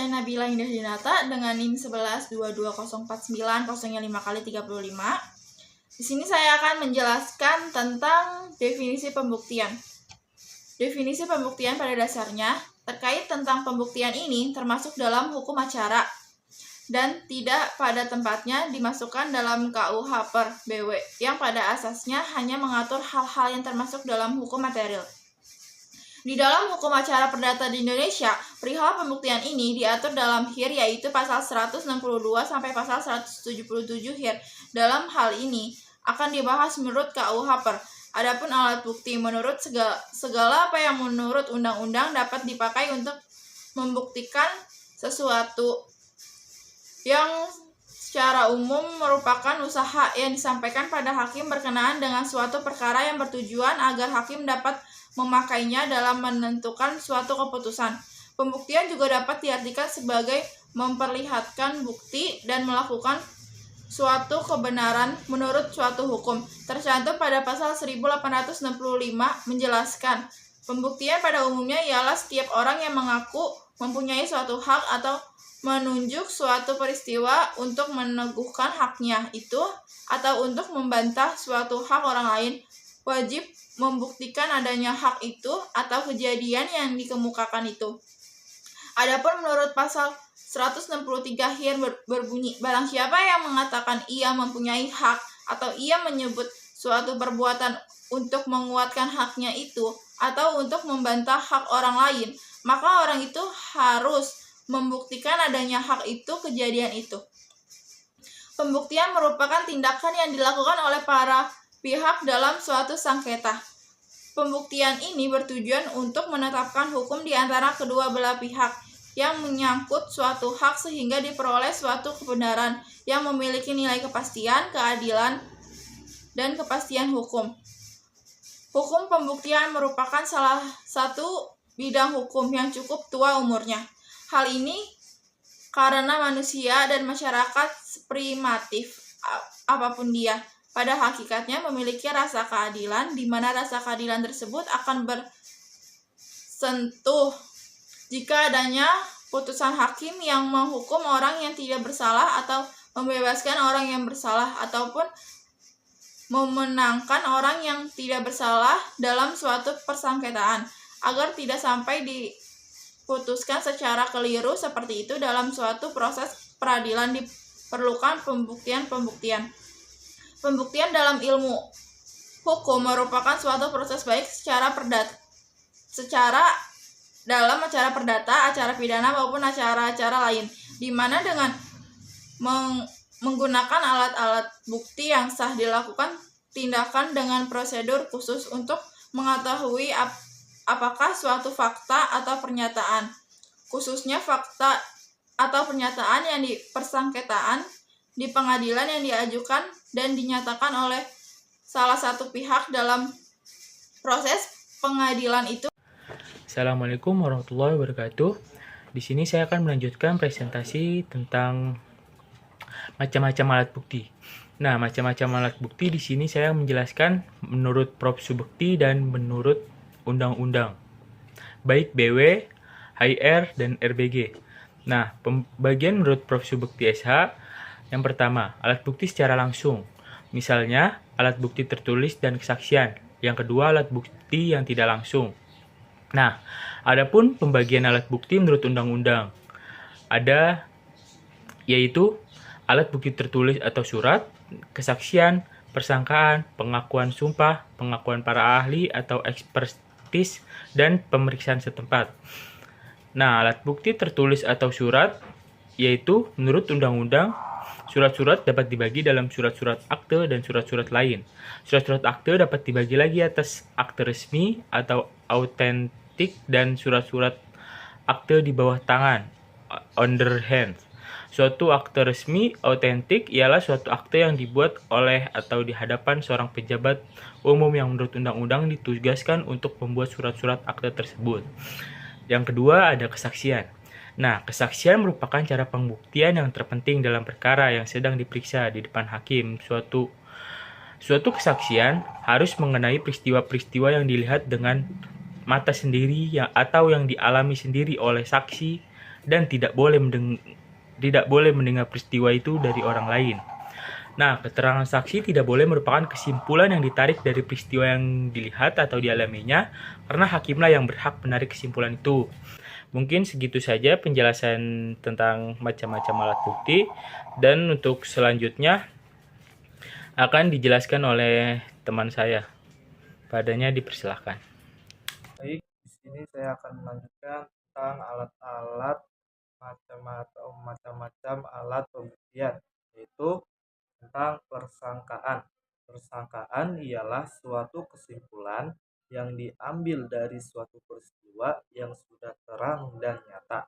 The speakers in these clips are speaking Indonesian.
saya Nabila Indah Dinata dengan NIM 1122049005x35. Di sini saya akan menjelaskan tentang definisi pembuktian. Definisi pembuktian pada dasarnya terkait tentang pembuktian ini termasuk dalam hukum acara dan tidak pada tempatnya dimasukkan dalam KUH per BW yang pada asasnya hanya mengatur hal-hal yang termasuk dalam hukum material. Di dalam hukum acara perdata di Indonesia, perihal pembuktian ini diatur dalam HIR yaitu pasal 162 sampai pasal 177 HIR. Dalam hal ini akan dibahas menurut KUH per. Adapun alat bukti menurut segala apa yang menurut undang-undang dapat dipakai untuk membuktikan sesuatu yang secara umum merupakan usaha yang disampaikan pada hakim berkenaan dengan suatu perkara yang bertujuan agar hakim dapat memakainya dalam menentukan suatu keputusan. Pembuktian juga dapat diartikan sebagai memperlihatkan bukti dan melakukan suatu kebenaran menurut suatu hukum. Tercantum pada pasal 1865 menjelaskan, pembuktian pada umumnya ialah setiap orang yang mengaku mempunyai suatu hak atau menunjuk suatu peristiwa untuk meneguhkan haknya itu atau untuk membantah suatu hak orang lain, wajib membuktikan adanya hak itu atau kejadian yang dikemukakan itu. Adapun menurut pasal 163 HIR berbunyi, barang siapa yang mengatakan ia mempunyai hak atau ia menyebut suatu perbuatan untuk menguatkan haknya itu atau untuk membantah hak orang lain, maka orang itu harus membuktikan adanya hak itu kejadian itu. Pembuktian merupakan tindakan yang dilakukan oleh para pihak dalam suatu sengketa. Pembuktian ini bertujuan untuk menetapkan hukum di antara kedua belah pihak yang menyangkut suatu hak sehingga diperoleh suatu kebenaran yang memiliki nilai kepastian, keadilan, dan kepastian hukum. Hukum pembuktian merupakan salah satu bidang hukum yang cukup tua umurnya. Hal ini karena manusia dan masyarakat primitif apapun dia pada hakikatnya memiliki rasa keadilan, di mana rasa keadilan tersebut akan bersentuh jika adanya putusan hakim yang menghukum orang yang tidak bersalah atau membebaskan orang yang bersalah ataupun memenangkan orang yang tidak bersalah dalam suatu persengketaan agar tidak sampai diputuskan secara keliru seperti itu dalam suatu proses peradilan diperlukan pembuktian-pembuktian. Pembuktian dalam ilmu hukum merupakan suatu proses baik dalam acara perdata, acara pidana maupun acara-acara lain, di mana dengan menggunakan alat-alat bukti yang sah dilakukan tindakan dengan prosedur khusus untuk mengetahui apakah suatu fakta atau pernyataan, khususnya fakta atau pernyataan yang dipersengketaan di pengadilan yang diajukan dan dinyatakan oleh salah satu pihak dalam proses pengadilan itu. Assalamualaikum warahmatullahi wabarakatuh. Di sini saya akan melanjutkan presentasi tentang macam-macam alat bukti. Nah, macam-macam alat bukti di sini saya menjelaskan menurut Prof. Subekti dan menurut undang-undang, baik BW, HIR, dan RBG. Nah, pembagian menurut Prof. Subekti SH. Yang pertama, alat bukti secara langsung. Misalnya, alat bukti tertulis dan kesaksian. Yang kedua, alat bukti yang tidak langsung. Nah, adapun pembagian alat bukti menurut undang-undang. Ada yaitu alat bukti tertulis atau surat, kesaksian, persangkaan, pengakuan sumpah, pengakuan para ahli atau ekspertis, dan pemeriksaan setempat. Nah, alat bukti tertulis atau surat yaitu menurut undang-undang, surat-surat dapat dibagi dalam surat-surat akte dan surat-surat lain. Surat-surat akte dapat dibagi lagi atas akte resmi atau autentik dan surat-surat akte di bawah tangan, underhand. Suatu akte resmi autentik ialah suatu akte yang dibuat oleh atau di hadapan seorang pejabat umum yang menurut undang-undang ditugaskan untuk membuat surat-surat akte tersebut. Yang kedua ada kesaksian. Nah, kesaksian merupakan cara pembuktian yang terpenting dalam perkara yang sedang diperiksa di depan hakim. Suatu kesaksian harus mengenai peristiwa-peristiwa yang dilihat dengan mata sendiri atau yang dialami sendiri oleh saksi dan tidak boleh mendengar peristiwa itu dari orang lain. Nah, keterangan saksi tidak boleh merupakan kesimpulan yang ditarik dari peristiwa yang dilihat atau dialaminya, karena hakimlah yang berhak menarik kesimpulan itu. Mungkin segitu saja penjelasan tentang macam-macam alat bukti, dan untuk selanjutnya akan dijelaskan oleh teman saya. Padanya dipersilahkan. Baik, di sini saya akan melanjutkan tentang alat-alat macam-macam alat pembuktian, yaitu tentang persangkaan. Persangkaan ialah suatu kesimpulan yang diambil dari suatu peristiwa yang sudah terang dan nyata.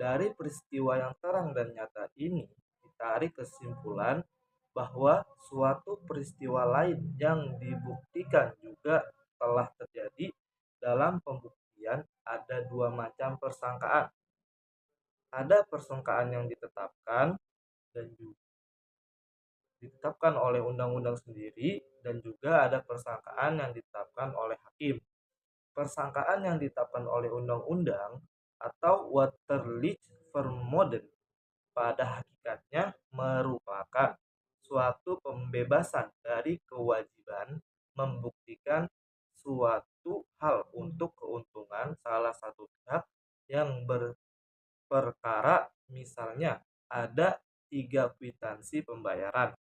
Dari peristiwa yang terang dan nyata ini, ditarik kesimpulan bahwa suatu peristiwa lain yang dibuktikan juga telah terjadi. Dalam pembuktian ada dua macam persangkaan. Ada persangkaan yang ditetapkan dan juga ditetapkan oleh undang-undang sendiri, dan juga ada persangkaan yang ditetapkan oleh hakim. Persangkaan yang ditetapkan oleh undang-undang atau Waterlich Vermoeden pada hakikatnya merupakan suatu pembebasan dari kewajiban membuktikan suatu hal untuk keuntungan salah satu pihak yang berperkara. Misalnya ada 3 kwitansi pembayaran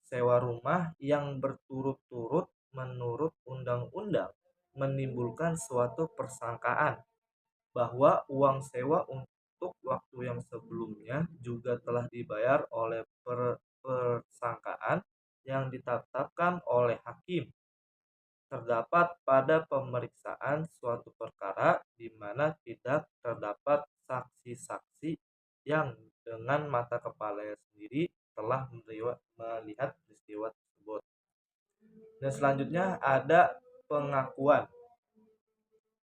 sewa rumah yang berturut-turut menurut undang-undang menimbulkan suatu persangkaan bahwa uang sewa untuk waktu yang sebelumnya juga telah dibayar oleh persangkaan yang ditetapkan oleh hakim. Terdapat pada pemeriksaan suatu perkara di mana tidak terdapat saksi-saksi yang dengan mata kepalanya sendiri telah melihat peristiwa tersebut. Dan selanjutnya ada pengakuan.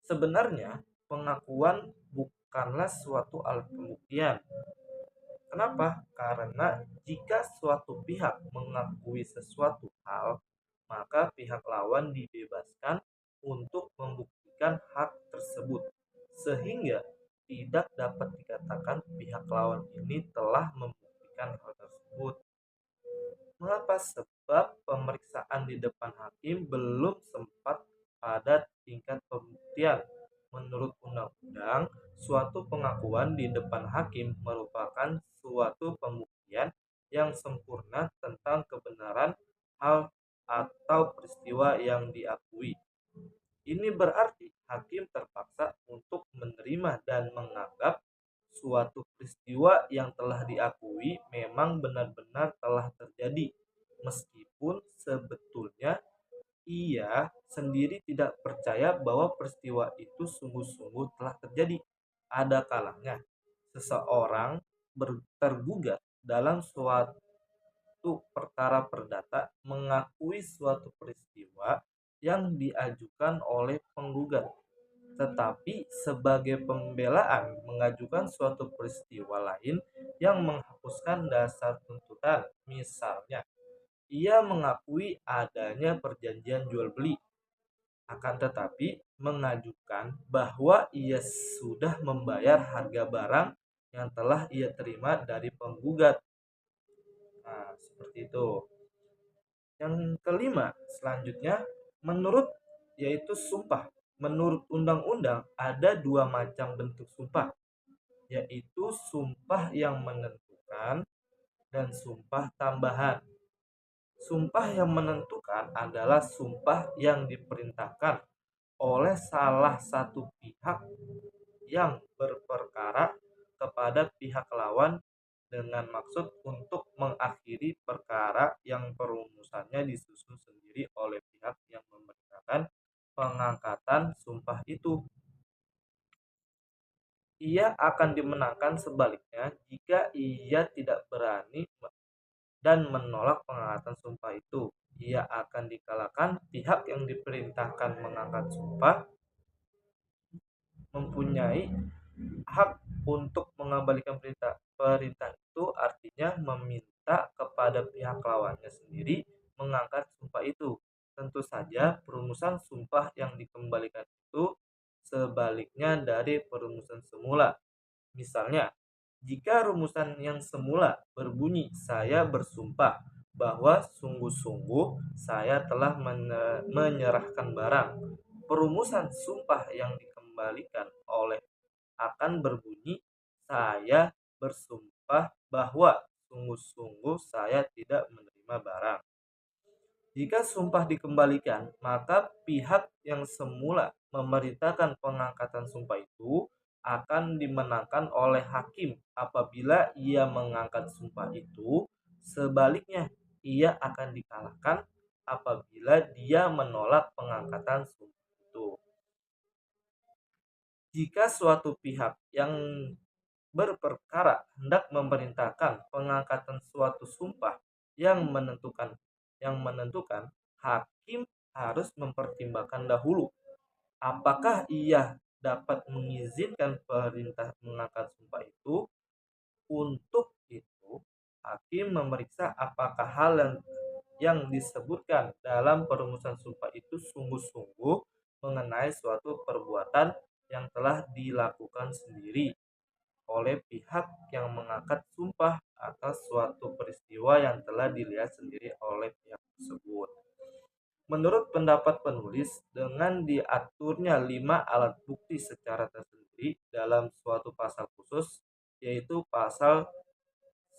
Sebenarnya pengakuan bukanlah suatu alat pembuktian. Kenapa? Karena jika suatu pihak mengakui sesuatu hal, maka pihak lawan dibebaskan untuk membuktikan hak tersebut, sehingga tidak dapat dikatakan pihak lawan ini telah membuktikan hal tersebut. Mengapa? Sebab pemeriksaan di depan hakim belum sempat pada tingkat pembuktian. Menurut undang-undang, suatu pengakuan di depan hakim merupakan suatu pembuktian yang sempurna tentang kebenaran hal atau peristiwa yang diakui. Ini berarti hakim terpaksa untuk menerima dan menganggap suatu peristiwa yang telah diakui memang benar-benar telah terjadi, meskipun sebetulnya ia sendiri tidak percaya bahwa peristiwa itu sungguh-sungguh telah terjadi. Ada kalanya seseorang tergugat dalam suatu perkara perdata mengakui suatu peristiwa yang diajukan oleh penggugat, tetapi sebagai pembelaan mengajukan suatu peristiwa lain yang menghapuskan dasar tuntutan. Misalnya, ia mengakui adanya perjanjian jual beli, akan tetapi mengajukan bahwa ia sudah membayar harga barang yang telah ia terima dari penggugat. Nah, seperti itu. Yang kelima, selanjutnya, menurut yaitu sumpah. Menurut undang-undang ada dua macam bentuk sumpah, yaitu sumpah yang menentukan dan sumpah tambahan. Sumpah yang menentukan adalah sumpah yang diperintahkan oleh salah satu pihak yang berperkara kepada pihak lawan dengan maksud untuk mengakhiri perkara yang perumusannya disusun sendiri oleh pihak yang memerintahkan pengangkatan sumpah itu. Ia akan dimenangkan sebaliknya jika ia tidak berani dan menolak pengangkatan sumpah itu. Ia akan dikalahkan. Pihak yang diperintahkan mengangkat sumpah mempunyai hak untuk mengembalikan perintah itu, artinya meminta kepada pihak lawannya sendiri mengangkat sumpah itu. Tentu saja perumusan sumpah yang dikembalikan itu sebaliknya dari perumusan semula. Misalnya, jika rumusan yang semula berbunyi saya bersumpah bahwa sungguh-sungguh saya telah menyerahkan barang, perumusan sumpah yang dikembalikan oleh akan berbunyi saya bersumpah bahwa sungguh-sungguh saya tidak menerima barang. Jika sumpah dikembalikan, maka pihak yang semula memerintahkan pengangkatan sumpah itu akan dimenangkan oleh hakim apabila ia mengangkat sumpah itu. Sebaliknya, ia akan dikalahkan apabila dia menolak pengangkatan sumpah itu. Jika suatu pihak yang berperkara hendak memerintahkan pengangkatan suatu sumpah yang menentukan hakim harus mempertimbangkan dahulu apakah ia dapat mengizinkan perintah mengangkat sumpah itu. Untuk itu, hakim memeriksa apakah hal yang disebutkan dalam perumusan sumpah itu sungguh-sungguh mengenai suatu perbuatan yang telah dilakukan sendiri oleh pihak yang mengangkat sumpah atas suatu peristiwa yang telah dilihat sendiri oleh pihak tersebut. Menurut pendapat penulis, dengan diaturnya 5 alat bukti secara tersendiri dalam suatu pasal khusus, yaitu pasal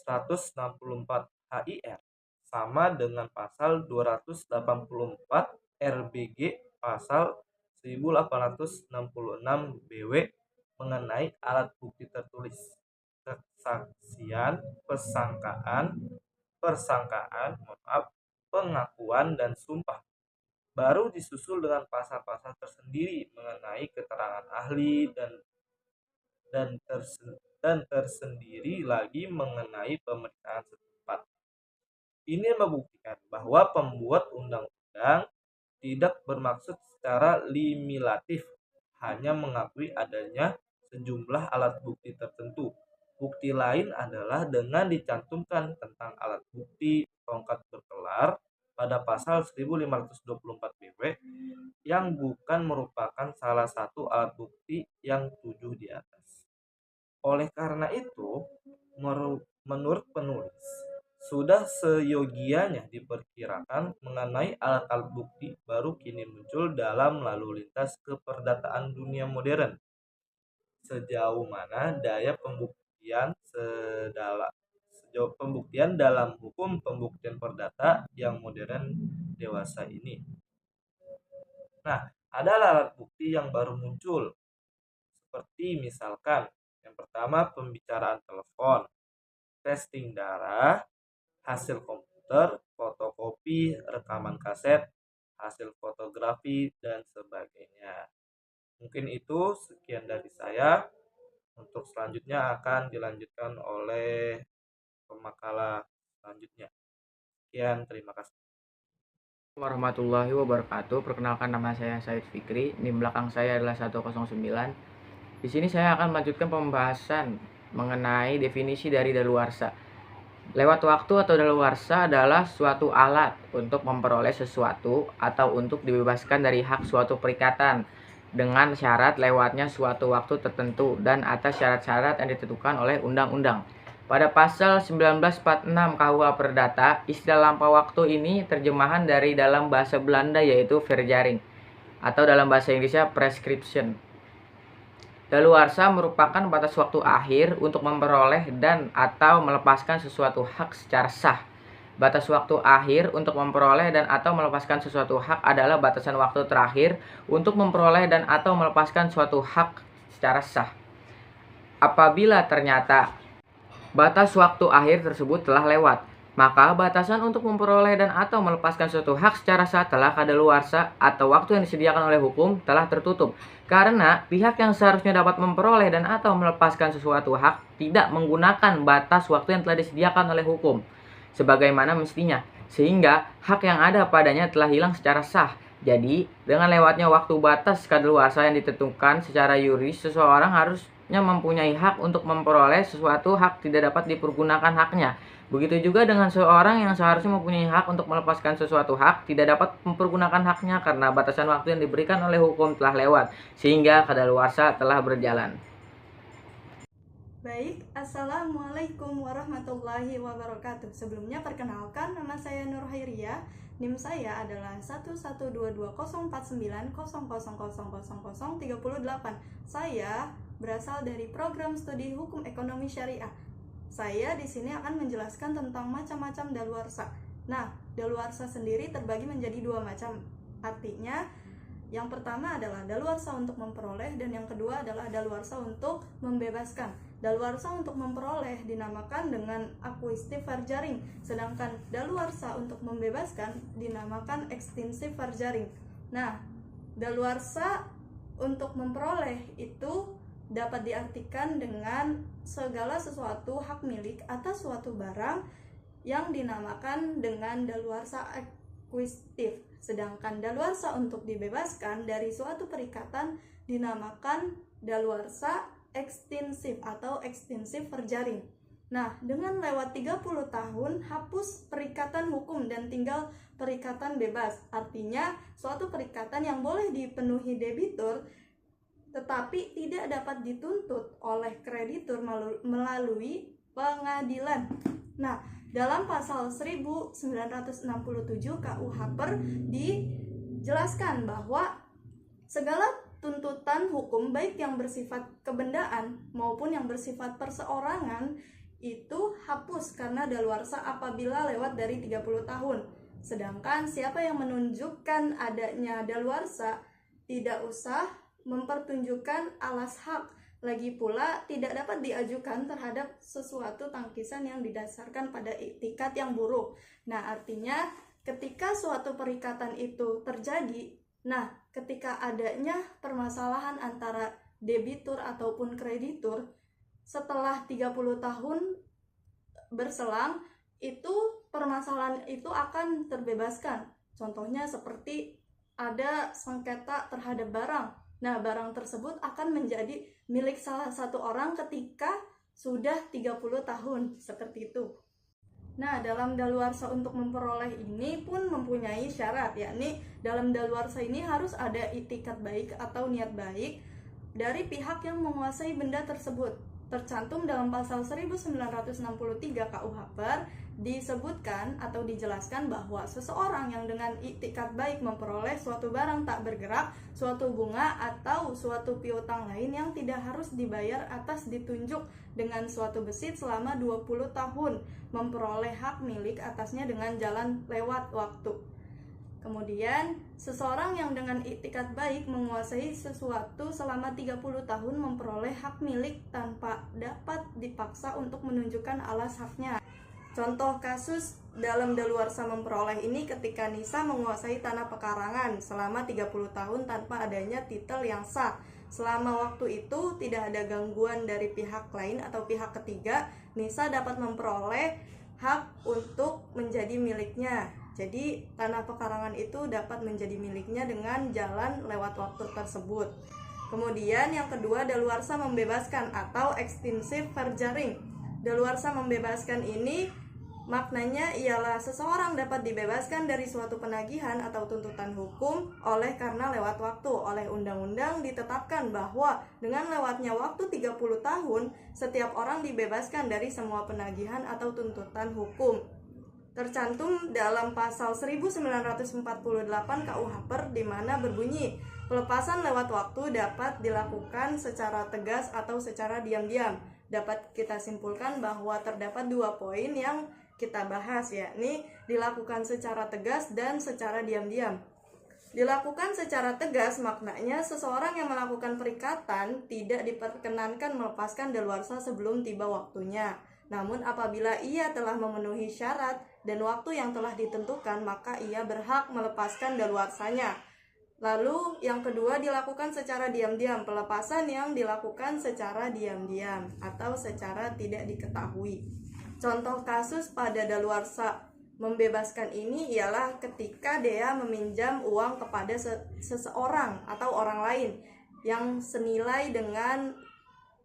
164 HIR, sama dengan pasal 284 RBG pasal 1866 BW mengenai alat bukti tertulis, kesaksian, pengakuan, dan sumpah. Baru disusul dengan pasal-pasal tersendiri mengenai keterangan ahli dan tersendiri lagi mengenai pemeriksaan setempat. Ini membuktikan bahwa pembuat undang-undang tidak bermaksud secara limitatif hanya mengakui adanya sejumlah alat bukti tertentu. Bukti lain adalah dengan dicantumkan tentang alat bukti tongkat berkelar pada pasal 1524 BW yang bukan merupakan salah satu alat bukti yang 7 di atas. Oleh karena itu, menurut penulis, sudah seyogianya diperkirakan mengenai alat-alat bukti baru kini muncul dalam lalu lintas keperdataan dunia modern. Sejauh mana daya pembuktian dalam hukum pembuktian perdata yang modern dewasa ini. Nah, ada alat bukti yang baru muncul, seperti misalkan yang pertama pembicaraan telepon, testing darah, hasil komputer, fotokopi, rekaman kaset, hasil fotografi, dan sebagainya. Mungkin itu sekian dari saya. Untuk selanjutnya akan dilanjutkan oleh pemakalah selanjutnya. Sekian, terima kasih. Warahmatullahi wabarakatuh. Perkenalkan, nama saya Said Fikri. NIM belakang saya adalah 109. Di sini saya akan melanjutkan pembahasan mengenai definisi dari daluarsa. Lewat waktu atau daluarsa adalah suatu alat untuk memperoleh sesuatu atau untuk dibebaskan dari hak suatu perikatan dengan syarat lewatnya suatu waktu tertentu dan atas syarat-syarat yang ditentukan oleh undang-undang. Pada pasal 1946 KUH Perdata, istilah lampau waktu ini terjemahan dari dalam bahasa Belanda yaitu verjaring atau dalam bahasa Inggrisnya prescription. Daluarsa merupakan batas waktu akhir untuk memperoleh dan atau melepaskan sesuatu hak secara sah. Batas waktu akhir untuk memperoleh dan atau melepaskan sesuatu hak adalah batasan waktu terakhir untuk memperoleh dan atau melepaskan suatu hak secara sah. Apabila ternyata batas waktu akhir tersebut telah lewat, maka batasan untuk memperoleh dan atau melepaskan suatu hak secara sah telah kadaluarsa atau waktu yang disediakan oleh hukum telah tertutup. Karena pihak yang seharusnya dapat memperoleh dan atau melepaskan sesuatu hak tidak menggunakan batas waktu yang telah disediakan oleh hukum sebagaimana mestinya, sehingga hak yang ada padanya telah hilang secara sah. Jadi, dengan lewatnya waktu batas kadaluarsa yang ditentukan secara yuris, seseorang harusnya mempunyai hak untuk memperoleh sesuatu hak tidak dapat dipergunakan haknya. Begitu juga dengan seorang yang seharusnya mempunyai hak untuk melepaskan sesuatu hak tidak dapat mempergunakan haknya karena batasan waktu yang diberikan oleh hukum telah lewat, sehingga kadaluarsa telah berjalan. Baik, Assalamualaikum warahmatullahi wabarakatuh. Sebelumnya perkenalkan, nama saya Nur Hairia. NIM saya adalah 112204900000038. Saya berasal dari program studi Hukum Ekonomi Syariah. Saya di sini akan menjelaskan tentang macam-macam daluarsa. Nah, daluarsa sendiri terbagi menjadi dua macam. Artinya, yang pertama adalah daluarsa untuk memperoleh dan yang kedua adalah daluarsa untuk membebaskan. Daluarsa untuk memperoleh dinamakan dengan akuistif farjaring, sedangkan daluarsa untuk membebaskan dinamakan ekstinsif farjaring. Nah, daluarsa untuk memperoleh itu dapat diartikan dengan segala sesuatu hak milik atas suatu barang yang dinamakan dengan daluarsa akuistif. Sedangkan daluarsa untuk dibebaskan dari suatu perikatan dinamakan daluarsa ekstinsif atau ekstinsif farjaring. Nah, dengan lewat 30 tahun hapus perikatan hukum dan tinggal perikatan bebas. Artinya, suatu perikatan yang boleh dipenuhi debitur tetapi tidak dapat dituntut oleh kreditur melalui pengadilan. Nah, dalam pasal 1967 KUH PER dijelaskan bahwa segala tuntutan hukum baik yang bersifat kebendaan maupun yang bersifat perseorangan itu hapus karena daluarsa apabila lewat dari 30 tahun. Sedangkan siapa yang menunjukkan adanya daluarsa tidak usah mempertunjukkan alas hak. Lagi pula tidak dapat diajukan terhadap sesuatu tangkisan yang didasarkan pada iktikat yang buruk. Nah, artinya ketika suatu perikatan itu terjadi, nah ketika adanya permasalahan antara debitur ataupun kreditur setelah 30 tahun berselang, itu permasalahan itu akan terbebaskan. Contohnya seperti ada sengketa terhadap barang. Nah, barang tersebut akan menjadi milik salah satu orang ketika sudah 30 tahun, seperti itu. Nah, dalam daluarsa untuk memperoleh ini pun mempunyai syarat, yakni dalam daluarsa ini harus ada iktikat baik atau niat baik dari pihak yang menguasai benda tersebut. Tercantum dalam pasal 1963 KUH PER disebutkan atau dijelaskan bahwa seseorang yang dengan iktikat baik memperoleh suatu barang tak bergerak, suatu bunga atau suatu piutang lain yang tidak harus dibayar atas ditunjuk dengan suatu besit selama 20 tahun, memperoleh hak milik atasnya dengan jalan lewat waktu. Kemudian, seseorang yang dengan iktikat baik menguasai sesuatu selama 30 tahun memperoleh hak milik tanpa dapat dipaksa untuk menunjukkan alas haknya. Contoh kasus dalam daluarsa memperoleh ini ketika Nisa menguasai tanah pekarangan selama 30 tahun tanpa adanya titel yang sah. Selama waktu itu tidak ada gangguan dari pihak lain atau pihak ketiga, Nisa dapat memperoleh hak untuk menjadi miliknya. Jadi tanah pekarangan itu dapat menjadi miliknya dengan jalan lewat waktu tersebut. Kemudian yang kedua, daluarsa membebaskan atau ekstinsif farjaring. Daluarsa membebaskan ini maknanya ialah seseorang dapat dibebaskan dari suatu penagihan atau tuntutan hukum oleh karena lewat waktu. Oleh undang-undang ditetapkan bahwa dengan lewatnya waktu 30 tahun, setiap orang dibebaskan dari semua penagihan atau tuntutan hukum. Tercantum dalam pasal 1948 KUH PER di mana berbunyi, pelepasan lewat waktu dapat dilakukan secara tegas atau secara diam-diam. Dapat kita simpulkan bahwa terdapat dua poin yang kita bahas, yakni dilakukan secara tegas dan secara diam-diam. Dilakukan secara tegas maknanya seseorang yang melakukan perikatan tidak diperkenankan melepaskan daluarsa sebelum tiba waktunya. Namun apabila ia telah memenuhi syarat dan waktu yang telah ditentukan, maka ia berhak melepaskan daluarsanya. Lalu yang kedua, dilakukan secara diam-diam. Pelepasan yang dilakukan secara diam-diam atau secara tidak diketahui. Contoh kasus pada daluarsa membebaskan ini ialah ketika Dea meminjam uang kepada seseorang atau orang lain yang senilai dengan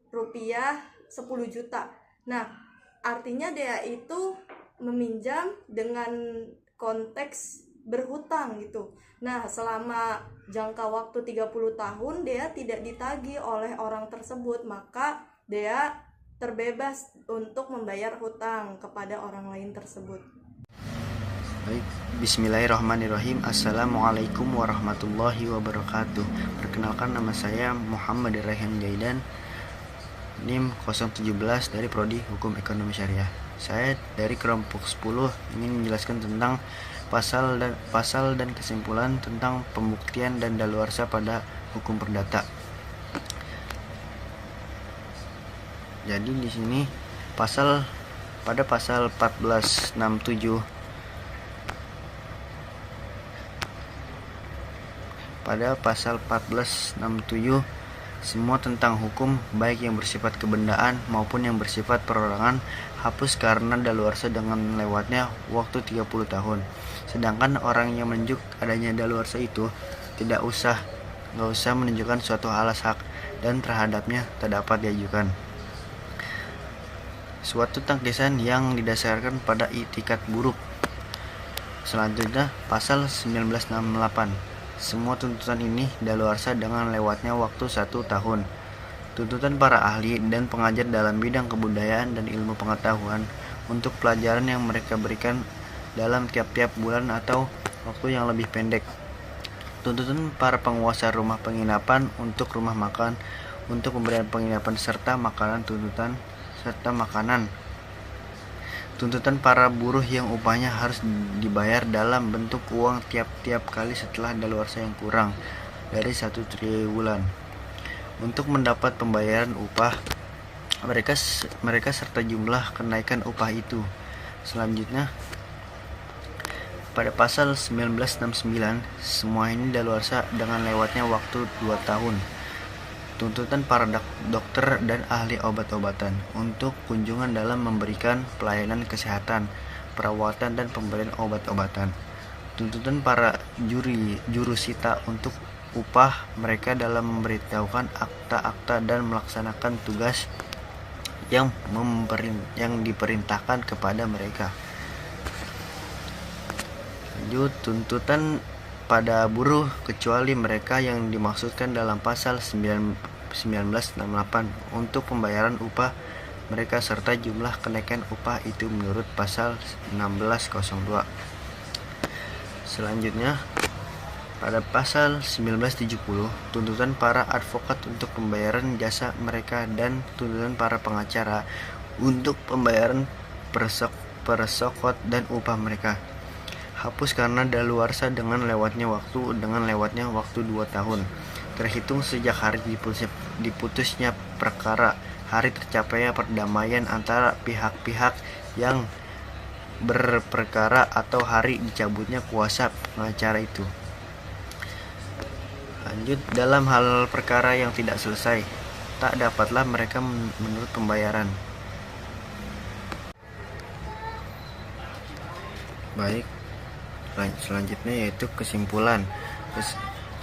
rupiah 10 juta. Nah, artinya Dea itu meminjam dengan konteks berhutang gitu. Nah, selama jangka waktu 30 tahun Dea tidak ditagih oleh orang tersebut, maka Dea terbebas untuk membayar hutang kepada orang lain tersebut. Baik, bismillahirrahmanirrahim. Assalamualaikum warahmatullahi wabarakatuh. Perkenalkan, nama saya Muhammad Raihan Jaidan, NIM 017 dari Prodi Hukum Ekonomi Syariah. Saya dari kelompok 10 ingin menjelaskan tentang pasal dan kesimpulan tentang pembuktian dan daluarsa pada hukum perdata. Jadi di sini pada pasal 1467 semua tentang hukum baik yang bersifat kebendaan maupun yang bersifat perorangan hapus karena daluarsa dengan lewatnya waktu 30 tahun. Sedangkan orang yang menunjuk adanya daluarsa itu nggak usah menunjukkan suatu alas hak dan terhadapnya tak dapat diajukan suatu tangkisan yang didasarkan pada itikat buruk. Selanjutnya pasal 1968. Semua tuntutan ini daluarsa dengan lewatnya waktu 1 tahun. Tuntutan para ahli dan pengajar dalam bidang kebudayaan dan ilmu pengetahuan untuk pelajaran yang mereka berikan dalam tiap-tiap bulan atau waktu yang lebih pendek. Tuntutan para penguasa rumah penginapan untuk rumah makan untuk pemberian penginapan serta makanan Tuntutan para buruh yang upahnya harus dibayar dalam bentuk uang tiap-tiap kali setelah daluarsa yang kurang dari 1 triwulan. Untuk mendapat pembayaran upah mereka serta jumlah kenaikan upah itu. Selanjutnya pada pasal 1969 semua ini daluarsa dengan lewatnya waktu 2 tahun. Tuntutan para dokter dan ahli obat-obatan untuk kunjungan dalam memberikan pelayanan kesehatan, perawatan dan pemberian obat-obatan. Tuntutan para jurusita untuk upah mereka dalam memberitahukan akta-akta dan melaksanakan tugas yang diperintahkan kepada mereka. Lanjut, tuntutan pada buruh kecuali mereka yang dimaksudkan dalam pasal 1968 untuk pembayaran upah mereka serta jumlah kenaikan upah itu menurut pasal 1602. Selanjutnya pada pasal 1970 tuntutan para advokat untuk pembayaran jasa mereka dan tuntutan para pengacara untuk pembayaran persokot dan upah mereka hapus karena daluarsa dengan lewatnya waktu 2 tahun terhitung sejak hari diputusnya perkara, hari tercapainya perdamaian antara pihak-pihak yang berperkara atau hari dicabutnya kuasa pengacara itu. Lanjut, dalam hal perkara yang tidak selesai tak dapatlah mereka menurut pembayaran. Baik, selanjutnya yaitu kesimpulan.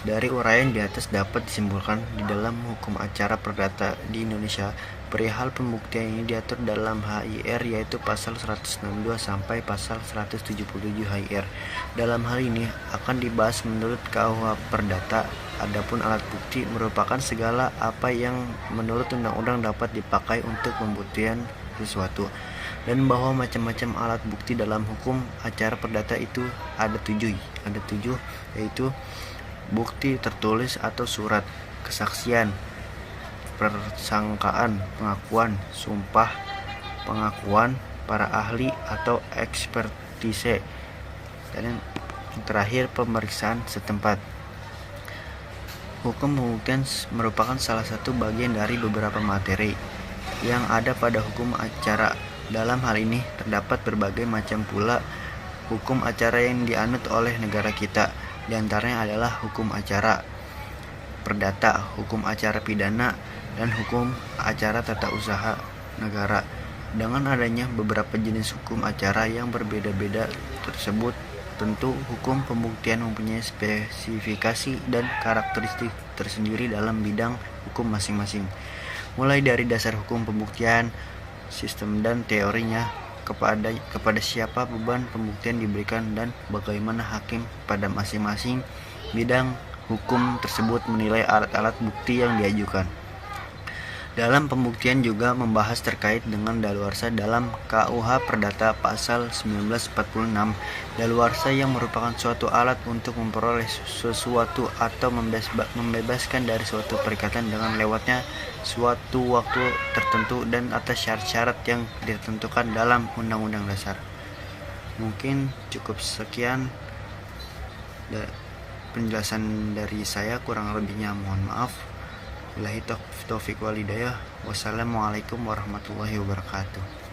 Dari uraian di atas dapat disimpulkan di dalam hukum acara perdata di Indonesia perihal pembuktian ini diatur dalam HIR yaitu pasal 162 sampai pasal 177 HIR. Dalam hal ini akan dibahas menurut KUH Perdata. Adapun alat bukti merupakan segala apa yang menurut undang-undang dapat dipakai untuk pembuktian sesuatu, dan bahwa macam-macam alat bukti dalam hukum acara perdata itu ada tujuh yaitu bukti tertulis atau surat, kesaksian, persangkaan, pengakuan, sumpah, pengakuan para ahli atau ekspertise, dan yang terakhir pemeriksaan setempat. Hukum pembuktian merupakan salah satu bagian dari beberapa materi yang ada pada hukum acara. Dalam hal ini terdapat berbagai macam pula hukum acara yang dianut oleh negara kita. Di antaranya adalah hukum acara perdata, hukum acara pidana, dan hukum acara tata usaha negara. Dengan adanya beberapa jenis hukum acara yang berbeda-beda tersebut, tentu hukum pembuktian mempunyai spesifikasi dan karakteristik tersendiri dalam bidang hukum masing-masing. Mulai dari dasar hukum pembuktian, sistem dan teorinya, kepada siapa beban pembuktian diberikan, dan bagaimana hakim pada masing-masing bidang hukum tersebut menilai alat-alat bukti yang diajukan. Dalam pembuktian juga membahas terkait dengan daluarsa dalam KUH Perdata pasal 1946. Daluarsa yang merupakan suatu alat untuk memperoleh sesuatu atau membebaskan dari suatu perikatan dengan lewatnya suatu waktu tertentu dan atas syarat-syarat yang ditentukan dalam Undang-Undang Dasar. Mungkin cukup sekian penjelasan dari saya, kurang lebihnya mohon maaf. Billahi taufiq wal hidayah. Wassalamualaikum warahmatullahi wabarakatuh.